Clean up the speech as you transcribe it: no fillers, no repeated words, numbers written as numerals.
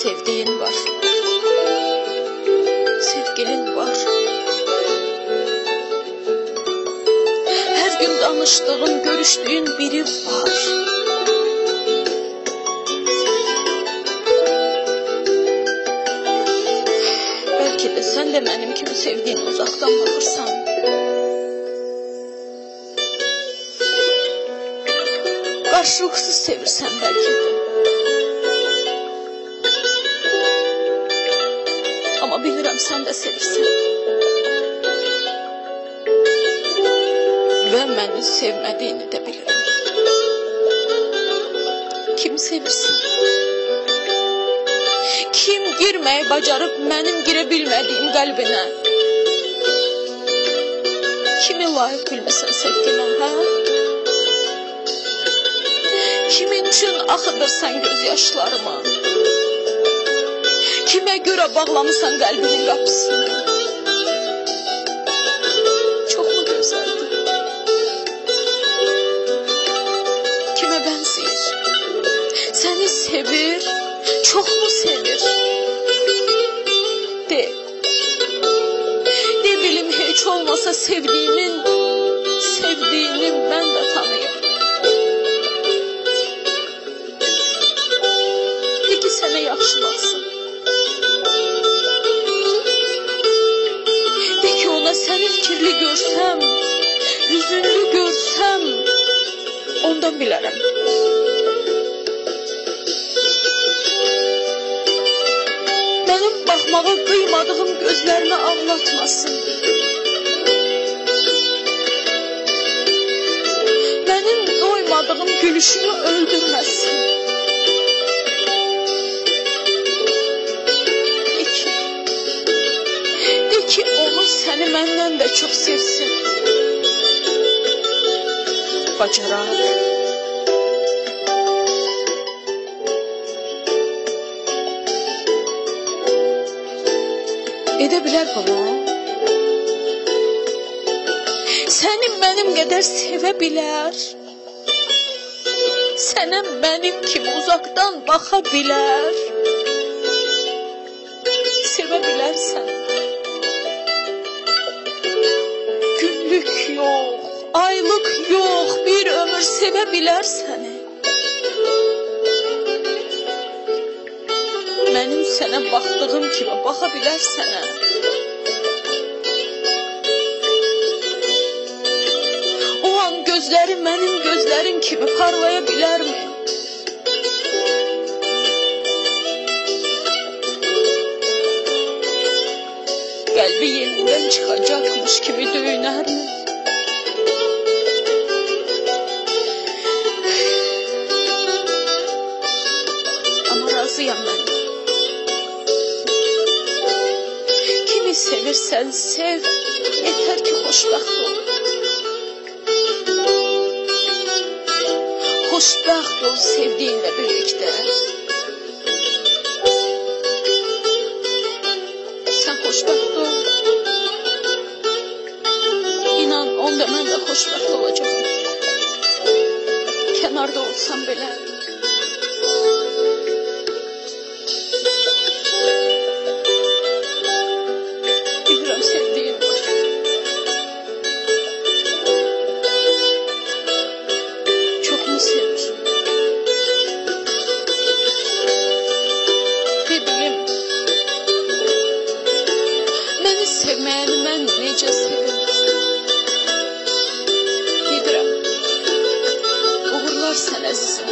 sevdiğin var. Sevgilin var. Her gün danıştığın, görüştüğün biri var. Belki de sen de benim kimi sevdiğin uzaktan bakırsan. Karşılıksız sevirsen belki de. Ama bilirim sen de sevirsen. Ve beni sevmediğini de bilirim. Kim sevirsin? Kim girmeyi bacarıp benim girebilmediğim kalbine? Kimi layık bilmesen sevgime, ha? Kimin için akıdırsan gözyaşlarımı? Kime göre bağlamışsan kalbinin kapısını? Çok mu güzeldi? Kime benziyor? Seni sevir, çok mu sevir? De bilim hiç olmasa sevdiğini ben de tanıyım. De ki seni yaxşılasın. De ki ona seni fikirli görsem, yüzünlü görsem, ondan bilərəm. Benim bakmağa kıymadığım gözlerimi anlatmasın. Benim doymadığım gülüşümü öldürmesin. De ki onu seni benden de çok sevsin. Bacarar. Edebilir bunu. Seni benim kadar sevebilir. Sana benim kimi uzaktan bakabilir. Sevebilirsen. Günlük yok, aylık yok, bir ömür sevebilir seni. Benim sana baktığım kimi bakabilir sana. O an gözleri benim gözlerim kimi parlayabilir mi? Kalbi yerinden çıkacakmış gibi döyüner mi? Ama razıyam ben. Kimi sevirsen sev, yeter ki xoşbəxt ol. Xoşbəxt ol sevdiğinle birlikte. Sen xoşbəxt ol. İnan onda ben de xoşbəxt olacağım. Kenarda olsam bile. Bilirəm sevdiğin var. Çok mu sevir? Ne bileyim. Beni sevməyəni mən necə sevim? Gedirəm. Uğurlar sən əzizim.